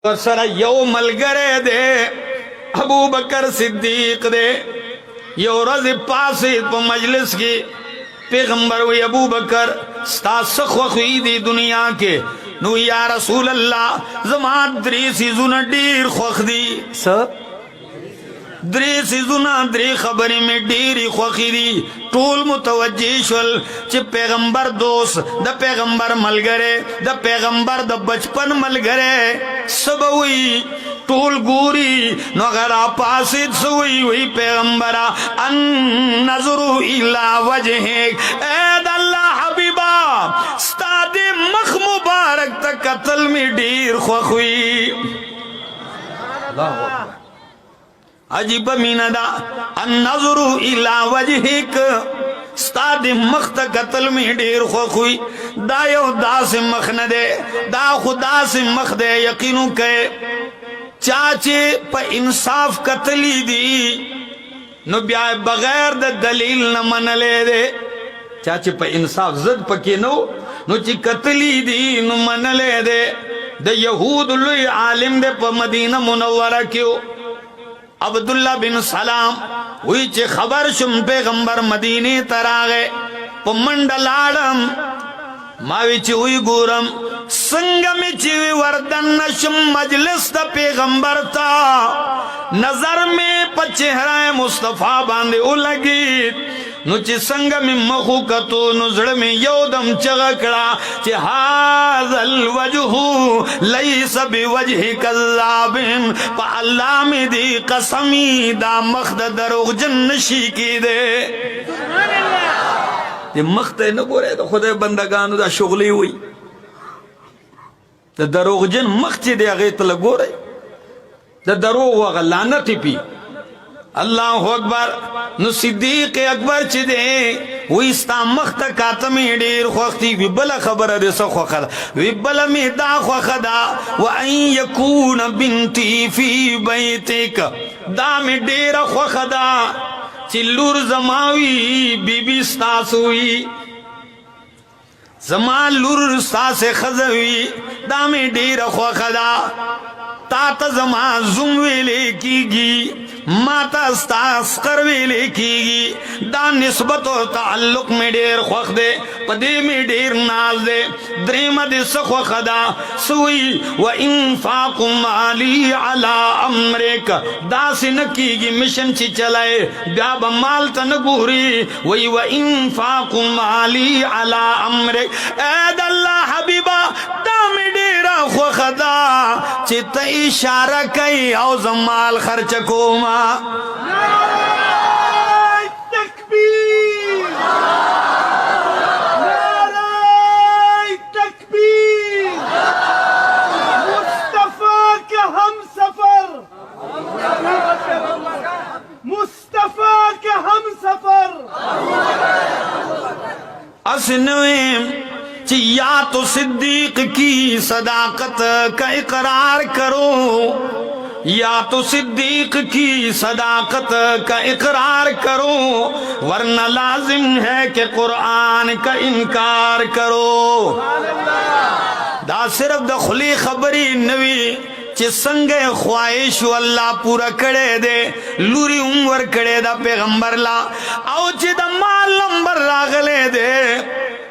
Sir यो मलगरे दे अबू बकर सिद्दीक दे यो रज पास मजलिस की पैगंबर हुई अबू बकर खुई दी दुनिया के नु या रसूल अल्लाह जमात द्रीसी जुन डीर खुख दी सब द्रीसी जुना द्री खबरी में डीरी खुखी दी टूल मुतवज्जिशल च पैगंबर दोस्त द पैगंबर मलगरे द पैगंबर द बचपन मलगरे सब हुई टूल गुरी नगरा पासिद सुई हुई पैगंबरा अन नजरु इला वजहिक ऐ अल्लाह हबीबा स्तादे मख मुबारक तक कत्ल में डीर खुई अल्लाह अजीब मीनदा अन नजरु इला वजहिक स्तादे मख तक कत्ल में डीर खुई दायो दास मख न दे दा खुदा से मख दे यकीनु के चाचे प इंसाफ कतली दी नु ब्या बगैर द दलील न मन ले दे चाचे प इंसाफ जद पके नु ची कतली दी नु मन ले दे द यहूद लुई आलिम दे प मदीना मुनव्वरा क्यों अब्दुल्ला बिन सलाम हुई चे खबर शुम पैगंबर मदीने तरागे प मंडलाडम माविची हुई गुरम संगमी चिवी वर्दन शुम मजलिस द पैगंबर ता नजर में प चेहरा मुस्तफा बांधे उलगी नुची संगमी मखु कतो नुजड़ में योदम चगकड़ा चे हाज़ल वजहू लईस बिवजहि कज़्ज़ाबिन प अल्लाह में दी कसमी दा मखद दरोग जन्नशी की दे ये मखते न गोरे तो खुदे बंदगान दा शुगली हुई तो दरोगजन मखचे दे अगे तल गोरे तो दरोग वगा लानती पी अल्लाह अकबर नु सिद्दीक अकबर चिदे हुई स्ता मखत कातमी डीर खोखती विबला खबर दे सो खोखदा विबला में दा खोखदा व अन यकून बिनती फी बैतिक दा में डीर खोखदा चिल्लूर जमावी बीबी स्तासुई जमान लूर स्तासे खजवी दामे डीर खोखदा तात जमा जुमवेले कीगी माता स्तास करवेले कीगी दा निस्बत और ताल्लुक में डेर खोख दे पदे में डेर नाज दे द्रेम दे सखो खदा सुई व इंफाक माली अला अमरिक दासिन कीगी मिशन ची चलाए ब्याब माल तन गुरी वही व इंफाक माली अला अमरिक ऐद अल्लाह हबीबा दामे डेरा खो खदा चित इशारा कई औ जमाल खर्च कोमा तकबीर नारे तकबीर मुस्तफा के हम सफर मुस्तफा के हम सफर असनवेम या तो सिद्दीक की सदाकत का इकरार करो या तो सिद्दीक की सदाकत का इकरार करो वरना लाजिम है कि कुरान का इनकार करो दा सिर्फ द खुली खबरी नवी चे संगे ख्वाहिश अल्लाह पूरा करे दे लूरी उम्र करे दा पैगंबर ला आओ चे दा माल नंबर लागले they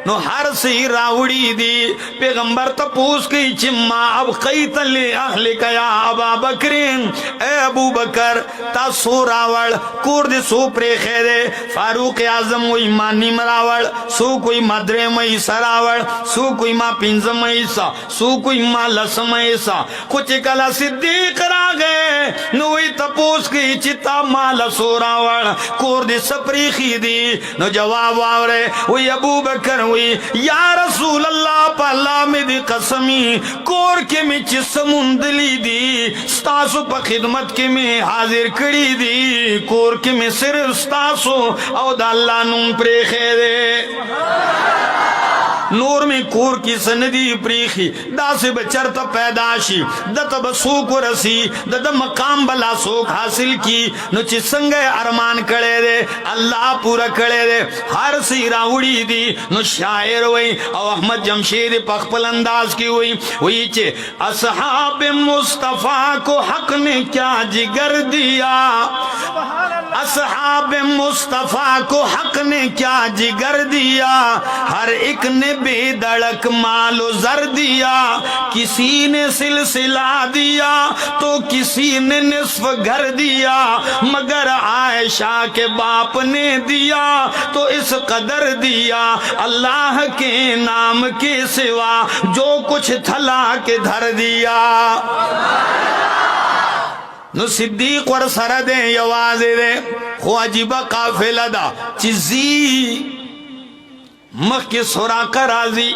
know her C rowdy दी पैगंबर तपूस की चिम्मा अब कई तले अहले कया अबा बकरीन ए अबू बकर ता सो रावड़ कुर्द सो प्रेखे दे फारूक आजम वही मानी मरावड़ सो कोई मदरे मई सरावड़ सो कोई माँ पिंज मई सा सो कोई माँ लस मई सा कुछ कला सिद्दीक रागे नो वही तपूस की चिता माल सो रावड़ कुर्द सप्रीखी दी नो जवाब आवरे वही अबू बकर हुई या रसूल अल्लाह पाला में दी कसमी कोर के में चिसमुंदली दी स्तासु पर खिदमत के में हाजिर करी दी कोर के में सिर्फ स्तासु और अल्लाह नुम प्रेखे दे नूर में कूर की सनदी प्रीखी दासे बचर तो पैदाशी दत बसूक रसी दत मकाम बला सोख हासिल की नो चिसंग अरमान कड़े दे अल्लाह पूरा कड़े दे हर सीरा उड़ी दी नो शायर वही और अहमद जमशेद पखपल अंदाज की हुई चे असहाब मुस्तफा को हक ने क्या जिगर दिया असहाब मुस्तफा को हक ने क्या जिगर दिया हर एक ने बेधड़क मालो जर दिया किसी ने सिलसिला दिया तो किसी ने निस्फ घर दिया मगर आयशा के बाप ने दिया तो इस कदर दिया अल्लाह के नाम के सिवा जो कुछ थला के धर दिया नो सिद्दीक वर सर दे यवाज दे खो अजीबा काफिला दा चिजी मख के सोराका राजी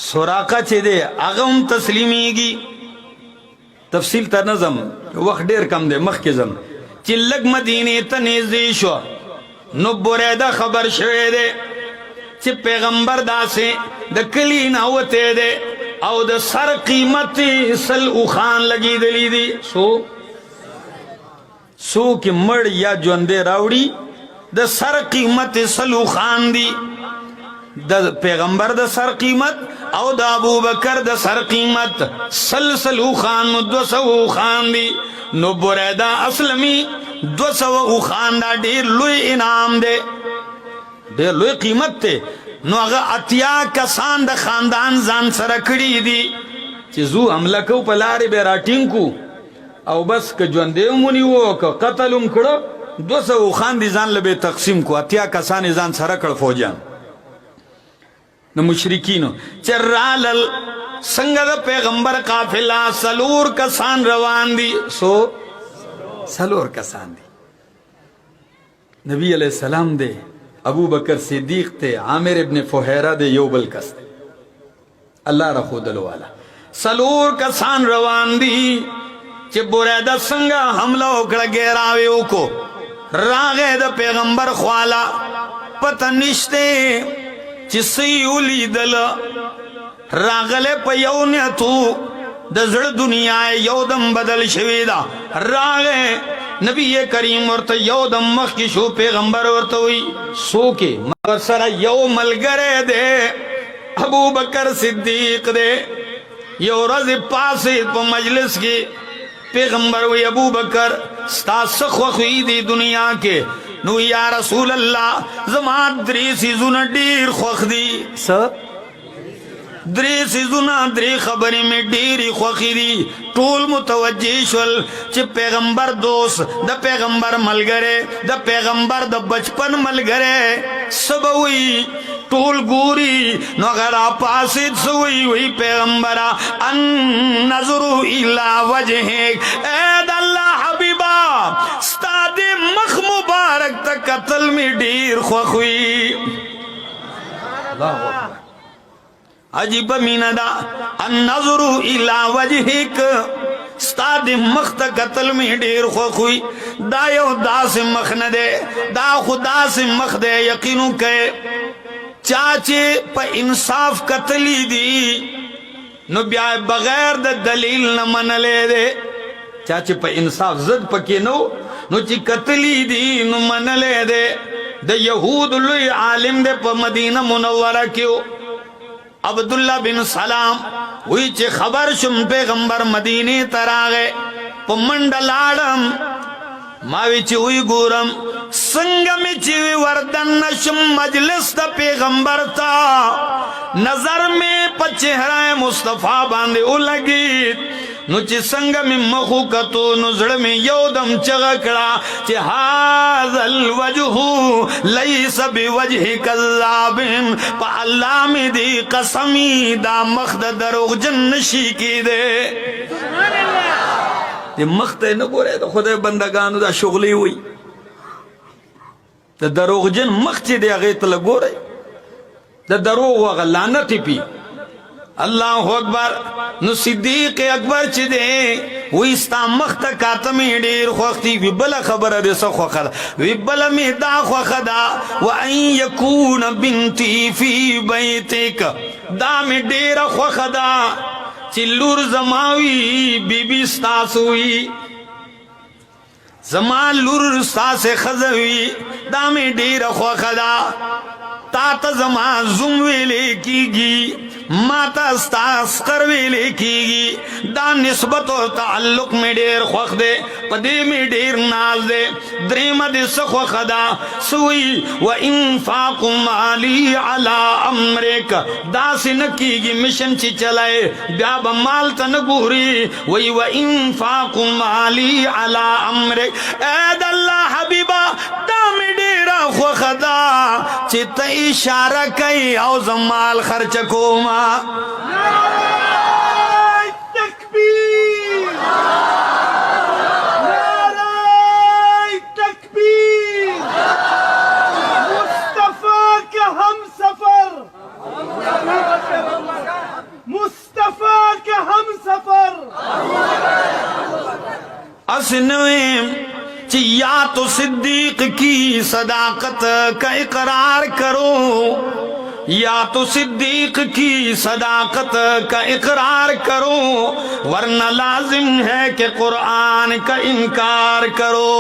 सोराका चे दे अगम तस्लीमीगी तफसील ता नजम वक्त डेर कम दे मख के जम चिल्लक मदीने तनेज़ेशो नो बुरैदा खबर शवे दे चे पैगंबर दासे द कली ना होते दे और द सर कीमती सल उखान लगी दली दी सो की मड़ या जोंदे रावड़ी द सर कीमत सल उखान दी द पैगंबर द सर कीमत और द अबू बकर द सर कीमत सल उखान 200 उखान दी नो बुरैदा असलमी 200 उखान दा ढेर लुई इनाम दे ढेर लुई कीमत थे नो अगर अतिया कसान द खानदान जान सरकड़ी दी चिजू हमला को पलारे बेरा टिंकू और बस के जोंदे मुनी वो का कत्ल करो 200 खान दी जान लबे तकसीम को अतिया कसान जान सरकड़ फौजान न मुशरिकीनो चर्रालल संगद पैगंबर काफिला सलूर कसान रवान दी सलूर कसान दी नबी अलैहि सलाम दे अबू बकर सिद्दीक थे आमिर इब्ने फुहैरा दे योबल कस्ते अल्लाह रखूदल वाला सलूर कसान रवान दी चे बुरैदा संगा हमला उकड़ गेरावे को रागे द पैगंबर ख्वाला पता निश्ते चिसई उली दल रागले पयौने तू दजड़ दुनिया यौदम बदल शवीदा रागे नबी ये करीम और यौदम मख की शो पैगंबर और तो हुई सो के मगर सरा यौ मलगरे दे अबू बकर सिद्दीक दे यो रज पास मजलिस की पैगंबर हुई अबू बकर हुई दी दुनिया के नु या रसूल अल्लाह जमात द्रीसी जुन डीर खोख दी द्रीसी जुना द्री खबरी में डीरी खोखी दी टूल मुतवज्जिशल चे पैगंबर दोस्त द पैगंबर मलगरे द पैगंबर द बचपन मलगरे सब हुई टूल गुरी नगरा पासिद हुई पैगंबरा अन नजरू इला वजहिक ऐद अल्लाह हबीबा स्तादे मख मुबारक तक कत्ल में डीर खोख हुई अजीब मीनदा अन नजरू इला वजहिक स्तादे मख तक कत्ल में डीर खोख हुई दायो दास मख न दे दा खुदा से मख दे यकीनू के चाचे प इंसाफ कतली दी नो ब्या बगैर द दलील न मन ले दे चाचे प इंसाफ जद पके नो ची कतली दी नो मन ले दे द यहूद लुई आलिम दे प मदीना मुनव्वरा क्यों अब्दुल्ला बिन सलाम हुई चे खबर शुम पैगंबर मदीने तरागे प मंडलाडम मावी ची हुई गुरम संगमी ची वर्दन नशम मजलिस द पैगंबर ता नजर में प चेहरा मुस्तफा बांधे उलगी नुची संगमी मखु कतो नुजड़ में योदम चगकड़ा चे हाजल वजहू लईस बिवजहि कल्लाबिन प अल्लाह में दी कसमी दा मखद दरोग जन्नशी की दे ये मखते न गोरे तो खुदे बंदगानु दा शुगली हुई द दरोगजन मखचे दे आगे तल गोरे द दरोग व लानत पी अल्लाह अकबर नु सिद्दीक अकबर च दे वही स्ता मख्त कातमी डेर खोखती विबल खबर दे सो खोखदा विबल में दा खोखदा व अन यकून बिनती फी बैतिक दा में डेर खोखदा चिल्लूर जमावी बीबी स्तासुई जमा लूर स्ता से खजवी दा में डेर खोखदा तात जमा जुम वेले कीगी माता स्तास्कर वेले कीगी दा निस्बत और ताल्लुक में डेर खोख दे पदे में डेर नाज दे द्रेम दे सखो खदा सुई व इंफाक माली अला अमरिक दा से न कीगी मिशन ची चलाए ब्याब माल तन गुरी वही व इंफाक माली अला अमरिक ऐद अल्लाह हबीबा दा में डेरा खो खदा चित इशारा कई औ जमाल खर्च कोमा नारे तकबीर नारे तकबीर मुस्तफा का हम सफर मुस्तफा का हम सफर असनवेम या तो सिद्दीक की सदाकत का इकरार करो या तो सिद्दीक की सदाकत का इकरार करो वरना लाजिम है कि कुरान का इनकार करो।